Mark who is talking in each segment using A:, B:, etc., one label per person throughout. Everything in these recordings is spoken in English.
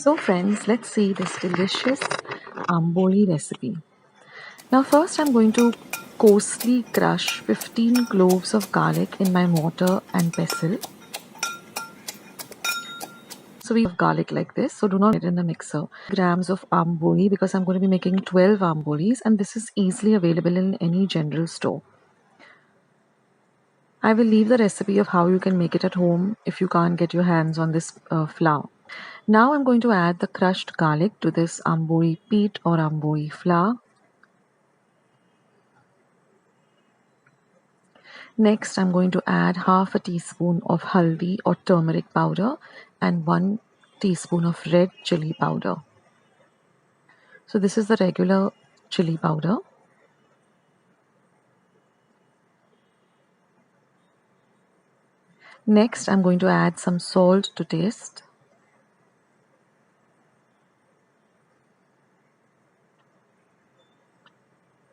A: So friends, let's see this delicious amboli recipe. Now first I'm going to coarsely crush 15 cloves of garlic in my mortar and pestle. So we have garlic like this, so do not put it in the mixer. Grams of amboli because I'm going to be making 12 ambolis and this is easily available in any general store. I will leave the recipe of how you can make it at home if you can't get your hands on this flour. Now I'm going to add the crushed garlic to this amboli peat or amboli flour. Next, I'm going to add half a teaspoon of haldi or turmeric powder and 1 teaspoon of red chili powder. So this is the regular chili powder. Next, I'm going to add some salt to taste.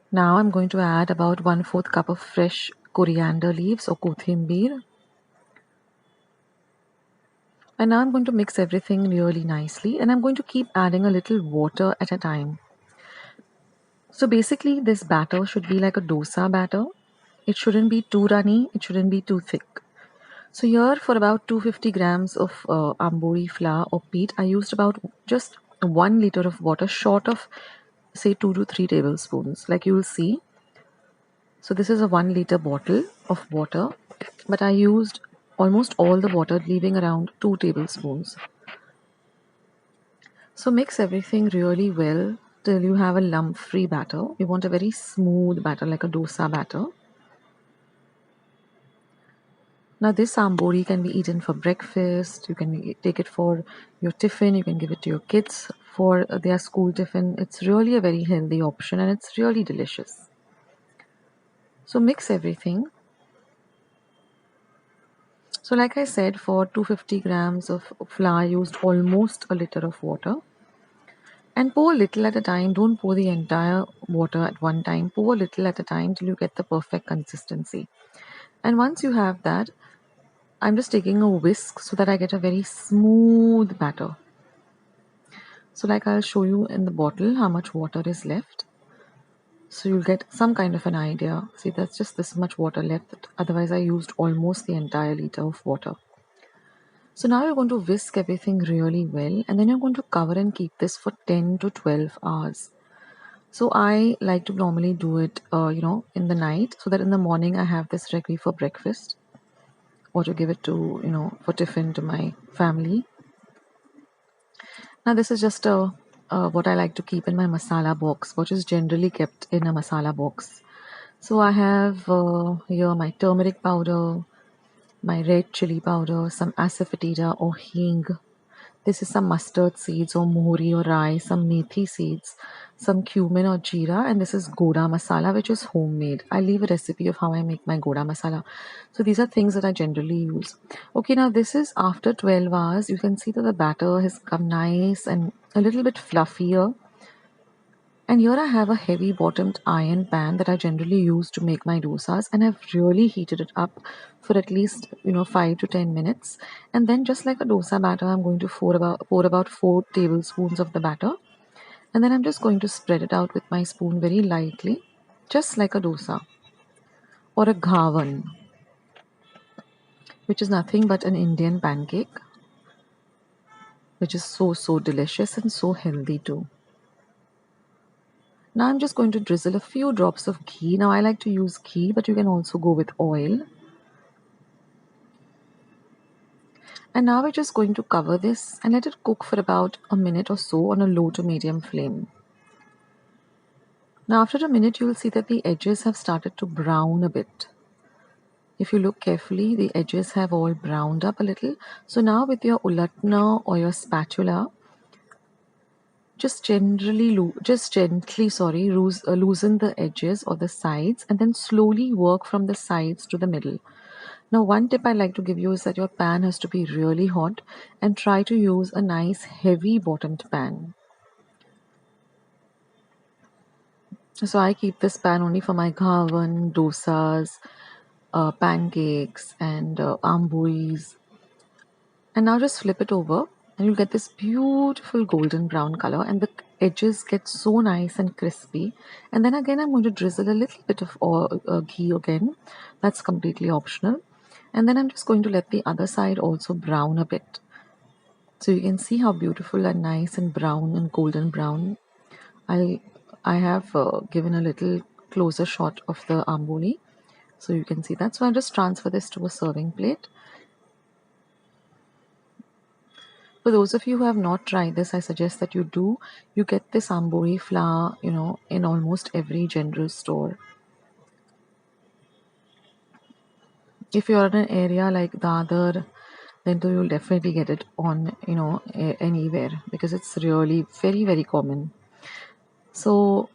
A: Now I'm going to add about 1/4 cup of fresh coriander leaves or kothimbir. And now I'm going to mix everything really nicely and I'm going to keep adding a little water at a time. So basically this batter should be like a dosa batter. It shouldn't be too runny, it shouldn't be too thick. So here for about 250 grams of amboli flour or peat, I used about just 1 liter of water short of say 2 to 3 tablespoons like you will see. So this is a 1 liter bottle of water, but I used almost all the water, leaving around 2 tablespoons. So mix everything really well till you have a lump-free batter. You want a very smooth batter like a dosa batter. Now this amboli can be eaten for breakfast, you can take it for your tiffin, you can give it to your kids for their school tiffin. It's really a very healthy option and it's really delicious. So mix everything. So like I said, for 250 grams of flour, I used almost a liter of water. And pour a little at a time. Don't pour the entire water at one time. Pour a little at a time till you get the perfect consistency. And once you have that, I'm just taking a whisk so that I get a very smooth batter. So like I'll show you in the bottle how much water is left. So you'll get some kind of an idea. See, that's just this much water left. Otherwise, I used almost the entire liter of water. So now you're going to whisk everything really well and then you're going to cover and keep this for 10 to 12 hours. So I like to normally do it, in the night so that in the morning I have this ready for breakfast or to give it to, for tiffin to my family. Now this is just what I like to keep in my masala box, which is generally kept in a masala box. So I have here my turmeric powder, my red chili powder, some asafoetida or hing. This is some mustard seeds or mohri or rye, some methi seeds, some cumin or jeera, and this is goda masala, which is homemade. I leave a recipe of how I make my goda masala. So these are things that I generally use. Okay, now this is after 12 hours. You can see that the batter has come nice and a little bit fluffier. And here I have a heavy bottomed iron pan that I generally use to make my dosas, and I've really heated it up for at least 5 to 10 minutes. And then just like a dosa batter, I'm going to pour about 4 tablespoons of the batter, and then I'm just going to spread it out with my spoon very lightly, just like a dosa or a ghavan, which is nothing but an Indian pancake, which is so delicious and so healthy too. Now I'm just going to drizzle a few drops of ghee. Now I like to use ghee, but you can also go with oil. And now we're just going to cover this and let it cook for about a minute or so on a low to medium flame. Now after a minute, you'll see that the edges have started to brown a bit. If you look carefully, the edges have all browned up a little. So now with your ulatna or your spatula, just gently loosen the edges or the sides and then slowly work from the sides to the middle. Now one tip I like to give you is that your pan has to be really hot and try to use a nice heavy bottomed pan. So I keep this pan only for my ghavan, dosas, pancakes and ambuis. And now just flip it over and you'll get this beautiful golden brown color, and the edges get so nice and crispy. And then again, I'm going to drizzle a little bit of ghee again. That's completely optional. And then I'm just going to let the other side also brown a bit. So you can see how beautiful and nice and brown and golden brown. I have given a little closer shot of the amboli, so you can see that. So I'll just transfer this to a serving plate. For those of you who have not tried this, I suggest that you do. You get this amboli flour, in almost every general store. If you're in an area like Dadar, then you'll definitely get it on, anywhere, because it's really very, very common. So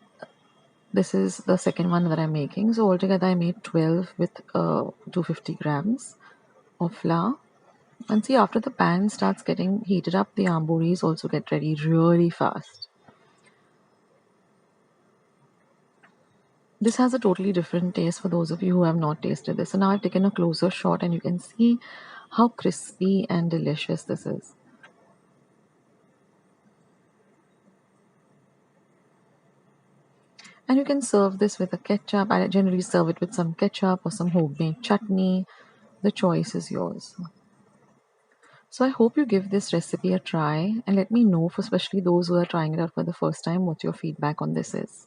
A: this is the second one that I'm making. So altogether I made 12 with 250 grams of flour. And see, after the pan starts getting heated up, the ambolis also get ready really fast. This has a totally different taste for those of you who have not tasted this. So now I've taken a closer shot and you can see how crispy and delicious this is. And you can serve this with a ketchup. I generally serve it with some ketchup or some homemade chutney. The choice is yours. So I hope you give this recipe a try and let me know, for especially those who are trying it out for the first time, what your feedback on this is.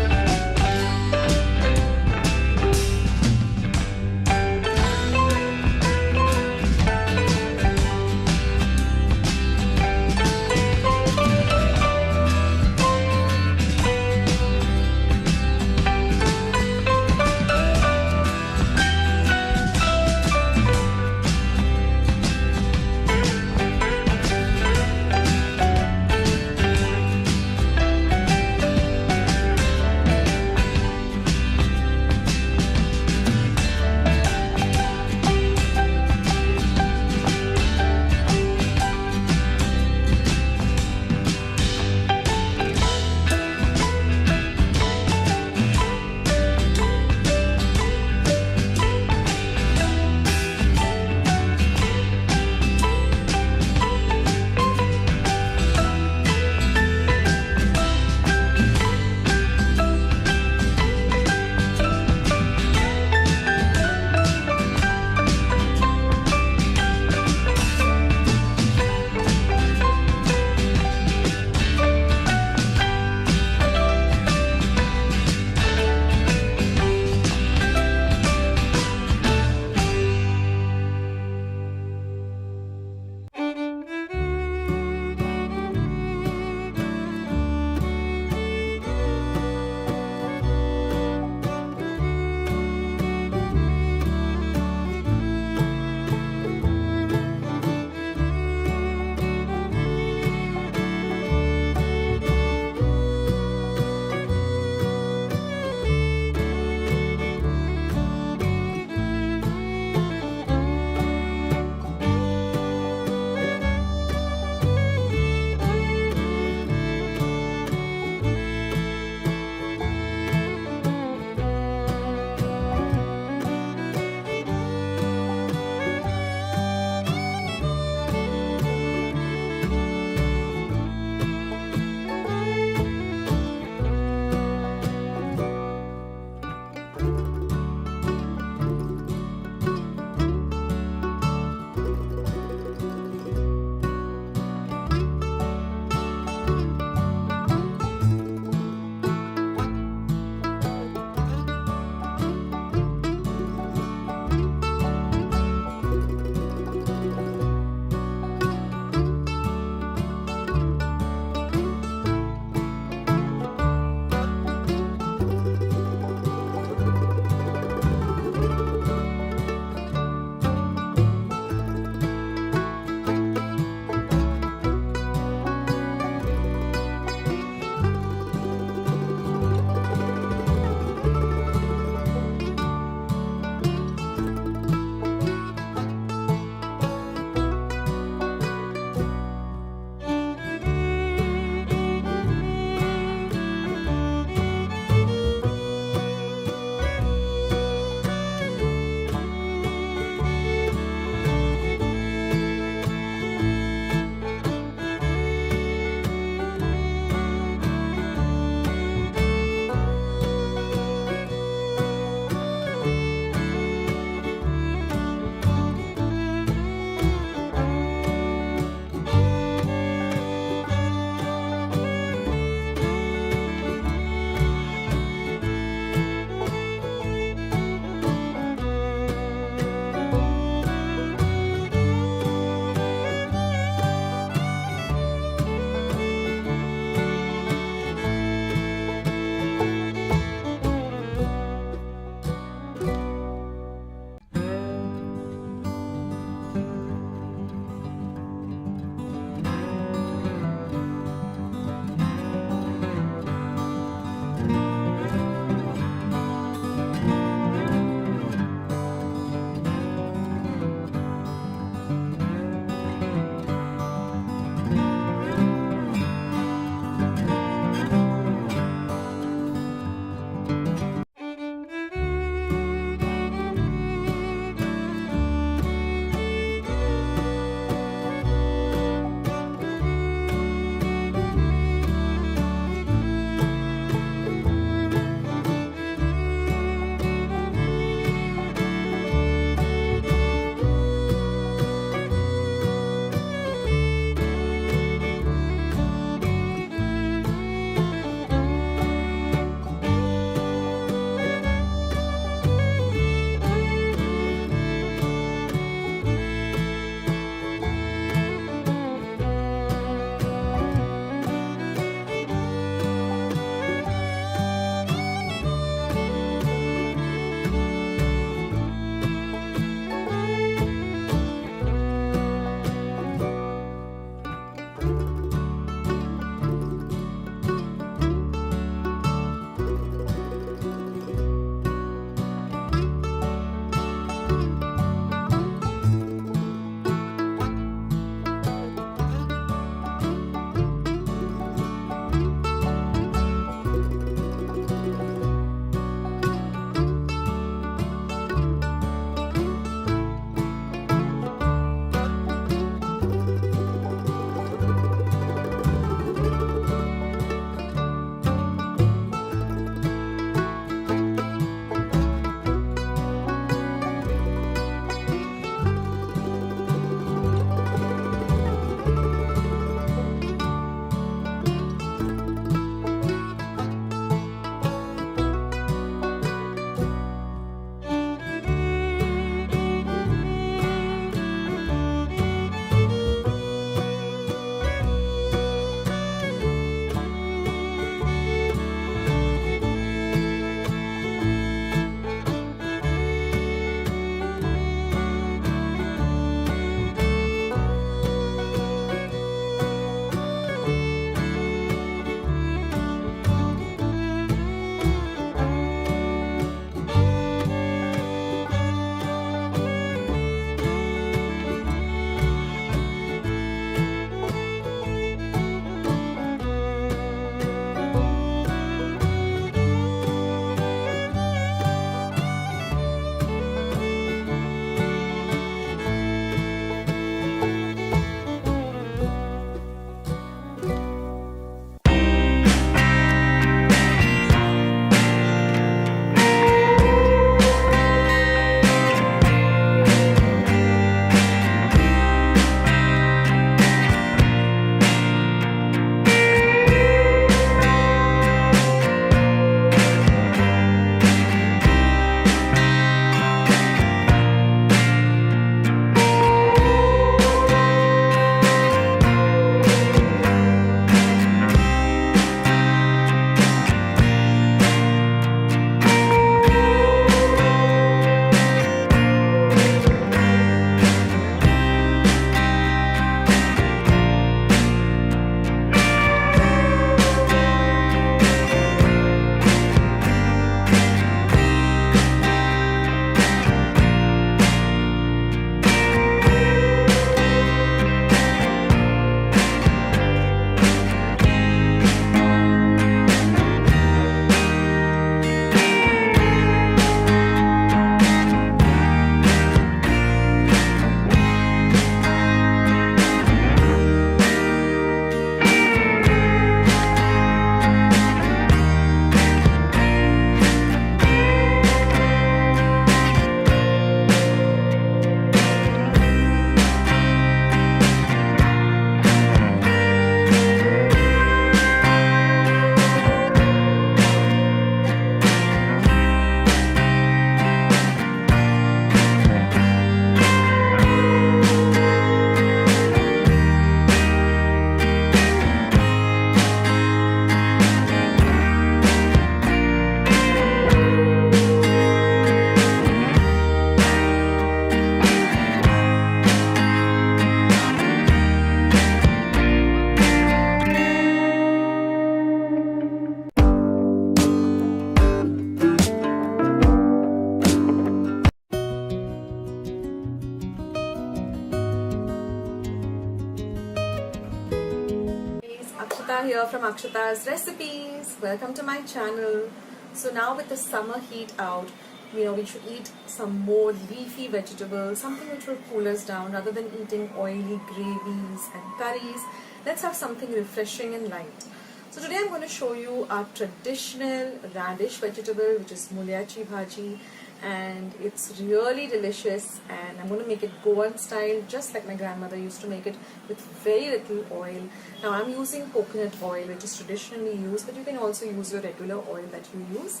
A: Ragda here from Akshata's Recipes. Welcome to my channel. So now with the summer heat out, we should eat some more leafy vegetables, something which will cool us down rather than eating oily gravies and curries. Let's have something refreshing and light. So today I'm going to show you our traditional raddish vegetable, which is mulyachi bhaji, and it's really delicious, and I'm going to make it Goan style, just like my grandmother used to make it, with very little oil. Now I'm using coconut oil, which is traditionally used, but you can also use your regular oil that you use.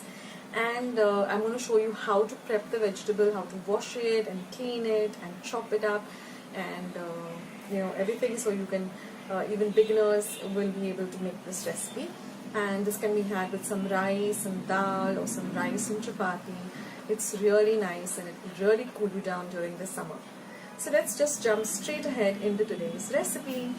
A: And I'm going to show you how to prep the vegetable, how to wash it and clean it and chop it up, and everything, so you can even beginners will be able to make this recipe. And this can be had with some rice and dal, or some rice and chapati. It's really nice, and it will really cool you down during the summer. So let's just jump straight ahead into today's recipe.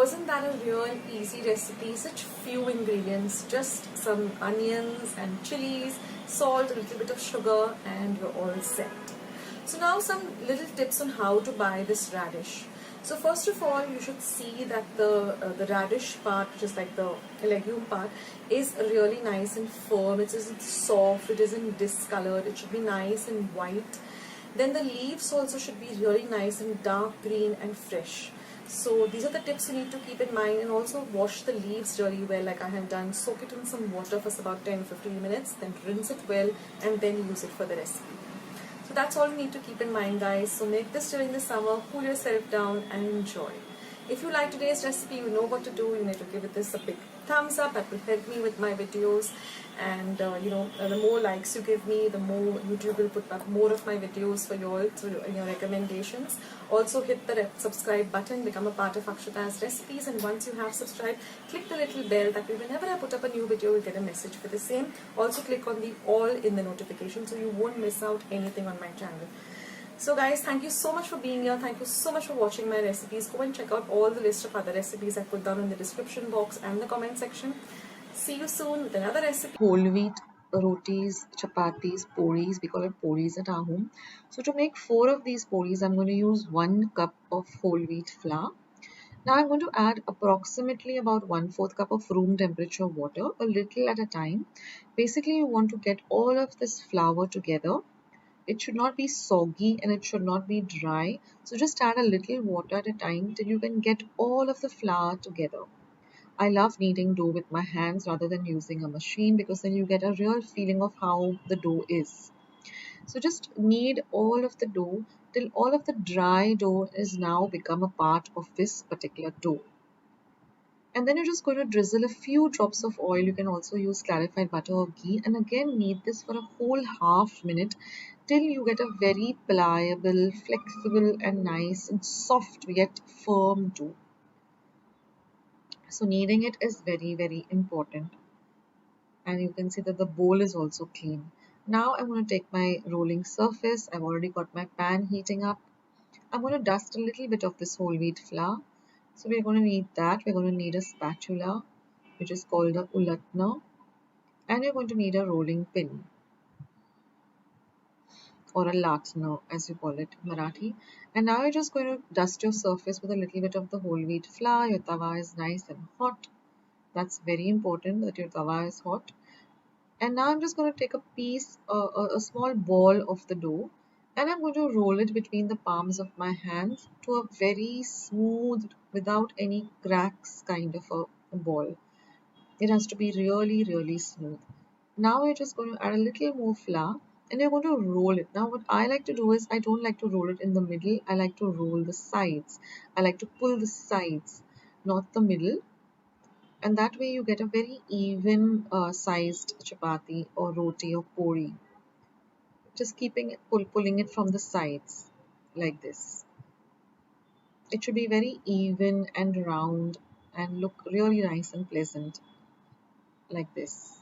A: wasn't that a real easy recipe? Such few ingredients, just some onions and chilies, salt, a little bit of sugar, and you're all set. So now some little tips on how to buy this radish. So first of all, you should see that the radish part, which is like the legume part, is really nice and firm. It isn't soft, it isn't discolored, it should be nice and white. Then the leaves also should be really nice and dark green and fresh. So these are the tips you need to keep in mind, and also wash the leaves really well like I have done. Soak it in some water for about 10-15 minutes, then rinse it well and then use it for the recipe. So that's all you need to keep in mind, guys. So make this during the summer, cool yourself down and enjoy. If you like today's recipe, you know what to do. You need to give this a big thumbs up. That will help me with my videos. And the more likes you give me, the more YouTube will put up more of my videos for you all through your recommendations. Also hit the subscribe button, become a part of Akshata's recipes, and once you have subscribed, click the little bell. That way whenever I put up a new video, you'll get a message for the same. Also click on the all in the notification so you won't miss out anything on my channel. So guys, thank you so much for being here. Thank you so much for watching my recipes. Go and check out all the list of other recipes I put down in the description box and the comment section. See you soon with another recipe. Whole wheat rotis, chapatis, puris. We call it puris at our home. So to make 4 of these puris, I'm going to use 1 cup of whole wheat flour. Now I'm going to add approximately about 1/4 cup of room temperature water, a little at a time. Basically, you want to get all of this flour together. It should not be soggy and it should not be dry. So just add a little water at a time till you can get all of the flour together. I love kneading dough with my hands rather than using a machine, because then you get a real feeling of how the dough is. So just knead all of the dough till all of the dry dough is now become a part of this particular dough. And then you're just going to drizzle a few drops of oil. You can also use clarified butter or ghee, and again knead this for a whole half minute till you get a very pliable, flexible and nice and soft yet firm dough. So kneading it is very, very important. And you can see that the bowl is also clean. Now I'm going to take my rolling surface. I've already got my pan heating up. I'm going to dust a little bit of this whole wheat flour. So we're going to need that. We're going to need a spatula, which is called a ulatna, and you're going to need a rolling pin, or a latna as you call it in Marathi. And now you're just going to dust your surface with a little bit of the whole wheat flour. Your tawa is nice and hot. That's very important that your tawa is hot. And now I'm just going to take a piece, a small ball of the dough, and I'm going to roll it between the palms of my hands to a very smooth, without any cracks kind of a ball. It has to be really, really smooth. Now you're just going to add a little more flour and you're going to roll it. Now what I like to do is, I don't like to roll it in the middle. I like to roll the sides. I like to pull the sides, not the middle. And that way you get a very even sized chapati or roti or puri. Just keeping it, pulling it from the sides like this. It should be very even and round and look really nice and pleasant like this.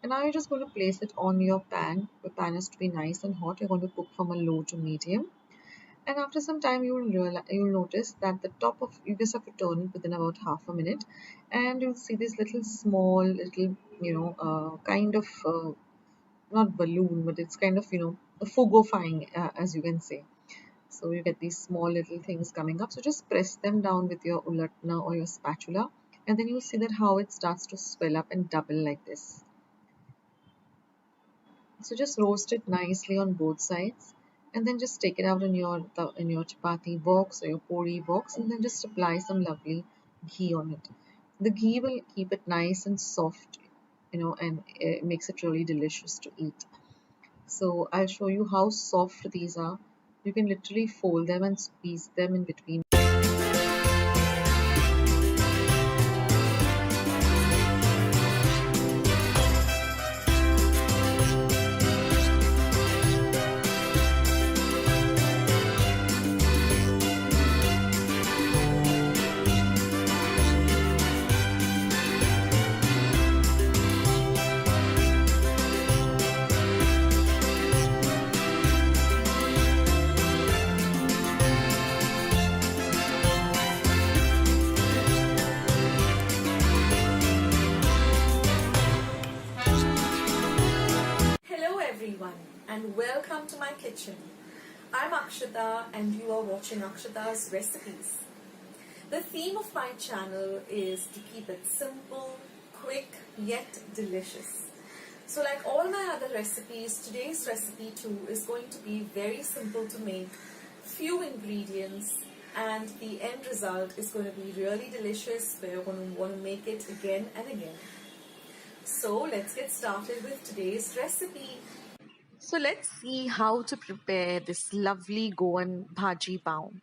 A: And now you're just going to place it on your pan. The pan has to be nice and hot. You're going to cook from a low to medium. And after some time, you'll notice that the top of, you just have to turn it within about half a minute, and you'll see this little small, little, kind of not balloon, but it's kind of, a fogofying, as you can say. So you get these small little things coming up. So just press them down with your ulatna or your spatula, and then you see that how it starts to swell up and double like this. So just roast it nicely on both sides, and then just take it out in your chapati box or your puri box, and then just apply some lovely ghee on it. The ghee will keep it nice and soft, and it makes it really delicious to eat. So I'll show you how soft these are. You can literally fold them and squeeze them in between.
B: everyone, and welcome to my kitchen. I'm Akshata, and you are watching Akshata's Recipes. The theme of my channel is to keep it simple, quick, yet delicious. So, like all my other recipes, today's recipe too is going to be very simple to make, few ingredients, and the end result is going to be really delicious, where you're going to want to make it again and again. So let's get started with today's recipe.
A: So let's see how to prepare this lovely Goan Bhaji Pav.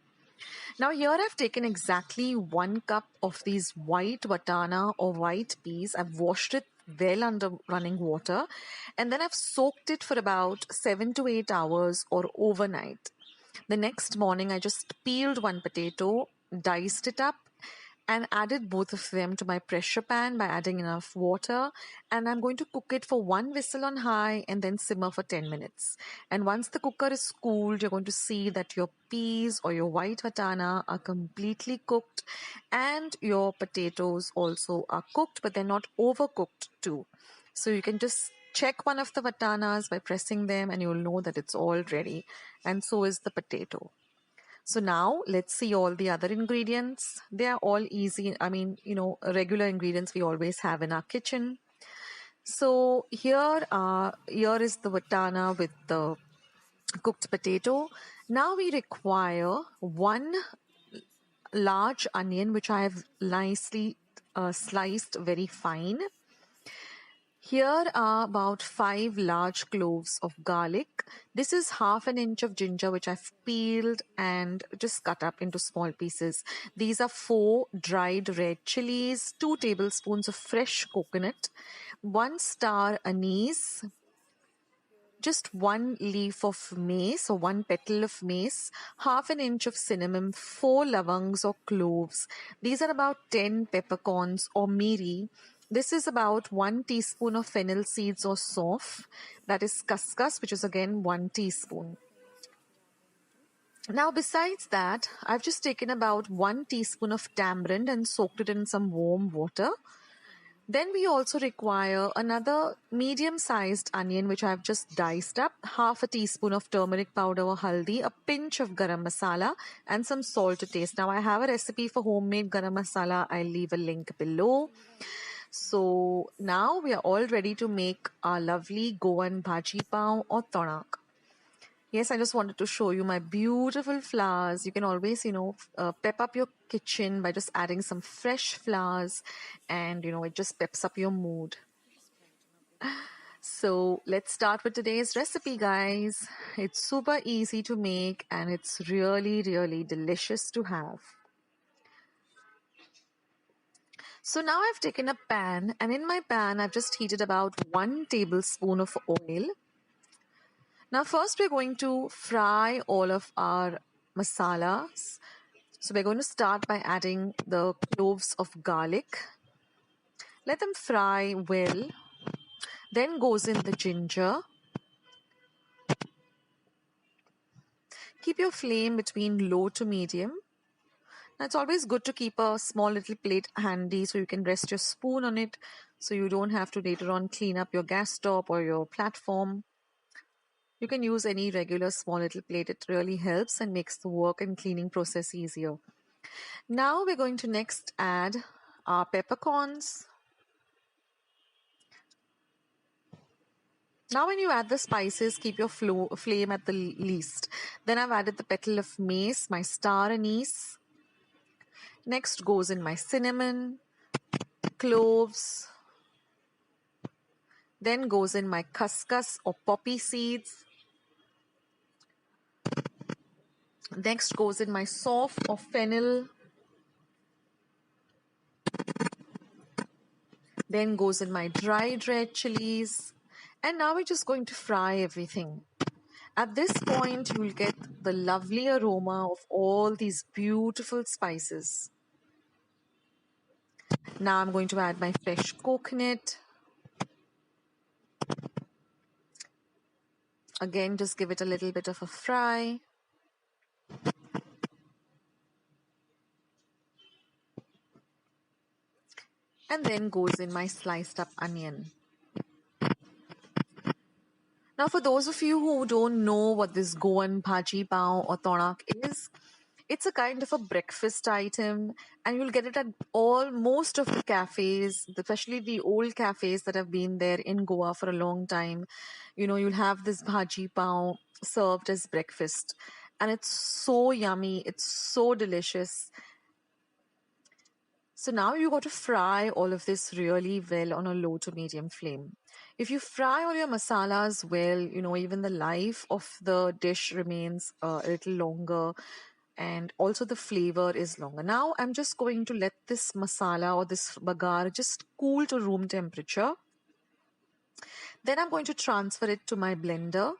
A: Now here I've taken exactly 1 cup of these white watana or white peas. I've washed it well under running water and then I've soaked it for about 7 to 8 hours or overnight. The next morning I just peeled one potato, diced it up and added both of them to my pressure pan by adding enough water, and I'm going to cook it for 1 whistle on high and then simmer for 10 minutes. And once the cooker is cooled, you're going to see that your peas or your white watana are completely cooked and your potatoes also are cooked, but they're not overcooked too. So you can just check one of the watanas by pressing them and you'll know that it's all ready, and so is the potato. So now let's see all the other ingredients. They are all easy. I mean, regular ingredients we always have in our kitchen. So here is the watana with the cooked potato. Now we require one large onion, which I have nicely sliced very fine. Here are about 5 large cloves of garlic. This is half an inch of ginger which I've peeled and just cut up into small pieces. These are 4 dried red chilies, 2 tablespoons of fresh coconut, 1 star anise, just 1 leaf of mace or 1 petal of mace, half an inch of cinnamon, 4 lavangs or cloves. These are about 10 peppercorns or miri. This is about 1 teaspoon of fennel seeds or sauf. That is kaskas, which is again 1 teaspoon. Now, besides that, I've just taken about 1 teaspoon of tamarind and soaked it in some warm water. Then we also require another medium-sized onion which I've just diced up, half a teaspoon of turmeric powder or haldi, a pinch of garam masala and some salt to taste. Now I have a recipe for homemade garam masala. I'll leave a link below. So now we are all ready to make our lovely Goan Bhaji Pav or tonak. Yes, I just wanted to show you my beautiful flowers. You can always, pep up your kitchen by just adding some fresh flowers and, it just peps up your mood. So let's start with today's recipe, guys. It's super easy to make and it's really, really delicious to have. So now I've taken a pan and in my pan, I've just heated about 1 tablespoon of oil. Now first we're going to fry all of our masalas. So we're going to start by adding the cloves of garlic. Let them fry well. Then goes in the ginger. Keep your flame between low to medium. Now it's always good to keep a small little plate handy so you can rest your spoon on it so you don't have to later on clean up your gas stop or your platform. You can use any regular small little plate. It really helps and makes the work and cleaning process easier. Now we're going to next add our peppercorns. Now when you add the spices, keep your flame at the least. Then I've added the petal of mace, my star anise. Next goes in my cinnamon, cloves. Then goes in my khaskhas or poppy seeds. Next goes in my sauf or fennel. Then goes in my dried red chilies. And now we're just going to fry everything. At this point, you'll get the lovely aroma of all these beautiful spices. Now I'm going to add my fresh coconut. Again, just give it a little bit of a fry. And then goes in my sliced up onion. Now, for those of you who don't know what this Goan Bhaji Pav or tonak is, it's a kind of a breakfast item, and you'll get it at all most of the cafes, especially the old cafes that have been there in Goa for a long time. You'll have this Bhaji Pav served as breakfast, and it's so yummy, it's so delicious. So now you got to fry all of this really well on a low to medium flame. If you fry all your masalas well, even the life of the dish remains a little longer, and also the flavor is longer. Now I'm just going to let this masala or this bagar just cool to room temperature. Then I'm going to transfer it to my blender.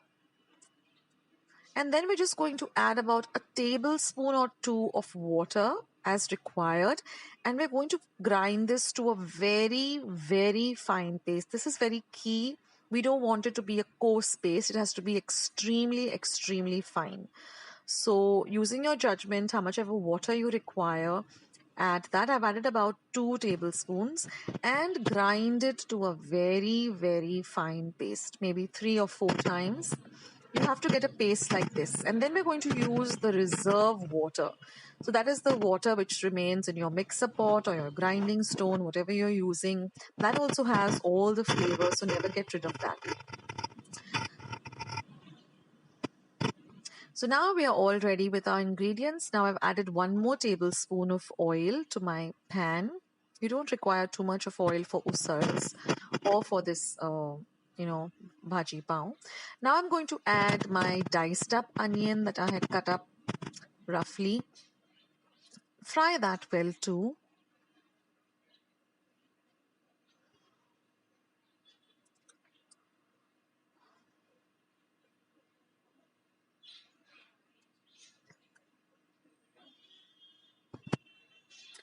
A: And then we're just going to add about a tablespoon or two of water as required. And we're going to grind this to a very, very fine paste. This is very key. We don't want it to be a coarse paste. It has to be extremely, extremely fine. So using your judgment, how much ever water you require, add that. I've added about 2 tablespoons and grind it to a very, very fine paste, maybe 3 or 4 times. You have to get a paste like this. And then we're going to use the reserve water. So that is the water which remains in your mixer pot or your grinding stone, whatever you're using. That also has all the flavors, so never get rid of that. So now we are all ready with our ingredients. Now I've added 1 more tablespoon of oil to my pan. You don't require too much of oil for usards or for this, bhaji pav. Now I'm going to add my diced up onion that I had cut up roughly. Fry that well too.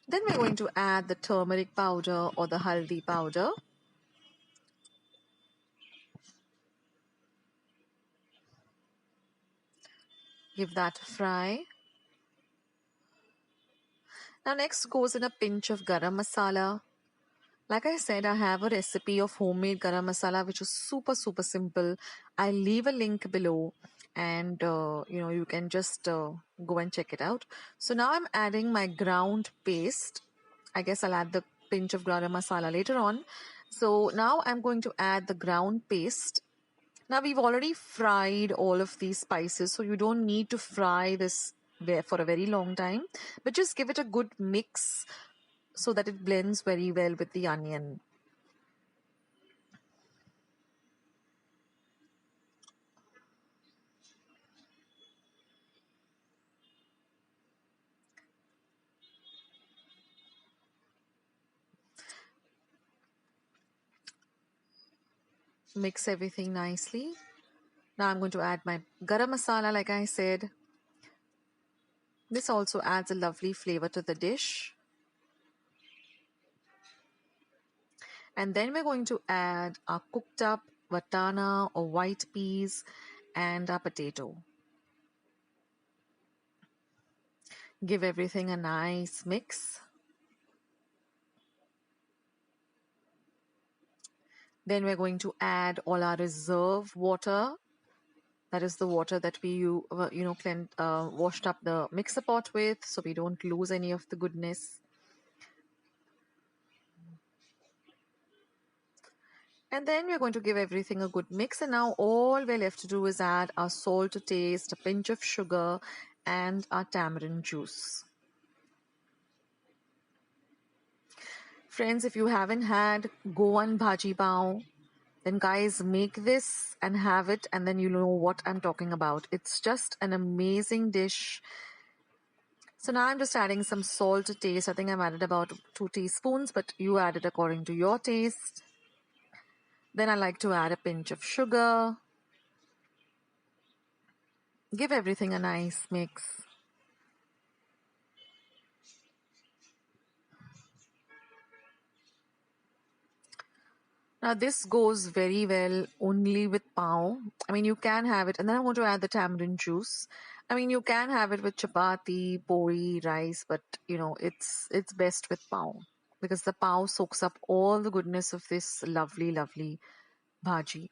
A: Then we're going to add the turmeric powder or the haldi powder. Give that a fry. Now next goes in a pinch of garam masala. Like I said, I have a recipe of homemade garam masala which is super, super simple. I'll leave a link below, and you can just go and check it out. So now I'm adding my ground paste. I guess I'll add the pinch of garam masala later on. So now I'm going to add the ground paste. Now we've already fried all of these spices, so you don't need to fry this for a very long time, but just give it a good mix so that it blends very well with the onion. Mix everything nicely. Now I'm going to add my garam masala, like I said. This also adds a lovely flavor to the dish. And then we're going to add our cooked up vatana or white peas and our potato. Give everything a nice mix. Then we're going to add all our reserve water. That is the water that we washed up the mixer pot with, so we don't lose any of the goodness. And then we're going to give everything a good mix. And now all we're left to do is add our salt to taste, a pinch of sugar, and our tamarind juice. Friends, if you haven't had Goan Bhaji Pav, then guys, make this and have it, and then you know what I'm talking about. It's just an amazing dish. So now I'm just adding some salt to taste. I think I've added about 2 teaspoons, but you add it according to your taste. Then I like to add a pinch of sugar. Give everything a nice mix. Now this goes very well only with pav. I mean, you can have it, and then I'm going to add the tamarind juice. I mean, you can have it with chapati, puri, rice, but it's best with pav because the pav soaks up all the goodness of this lovely, lovely bhaji.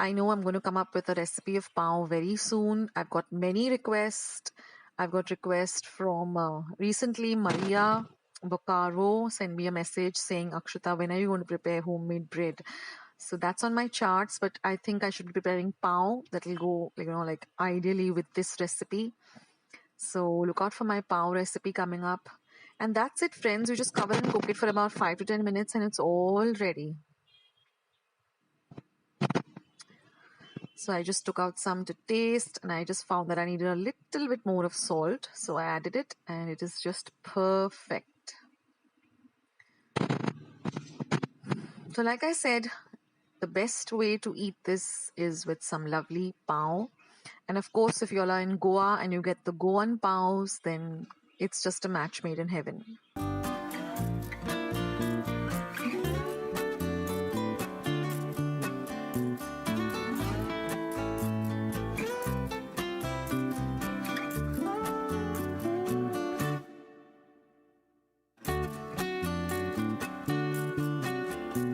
A: I know I'm going to come up with a recipe of pav very soon. I've got many requests. I've got requests from recently Maria Bocaro sent me a message saying, Akshata, when are you going to prepare homemade bread? So that's on my charts, but I think I should be preparing pav that will go, like ideally with this recipe. So look out for my pav recipe coming up. And that's it, friends. We just cover and cook it for about 5 to 10 minutes and it's all ready. So I just took out some to taste and I just found that I needed a little bit more of salt. So I added it and it is just perfect. So like I said, the best way to eat this is with some lovely pav. And of course, if you're in Goa and you get the Goan pavs, then it's just a match made in heaven.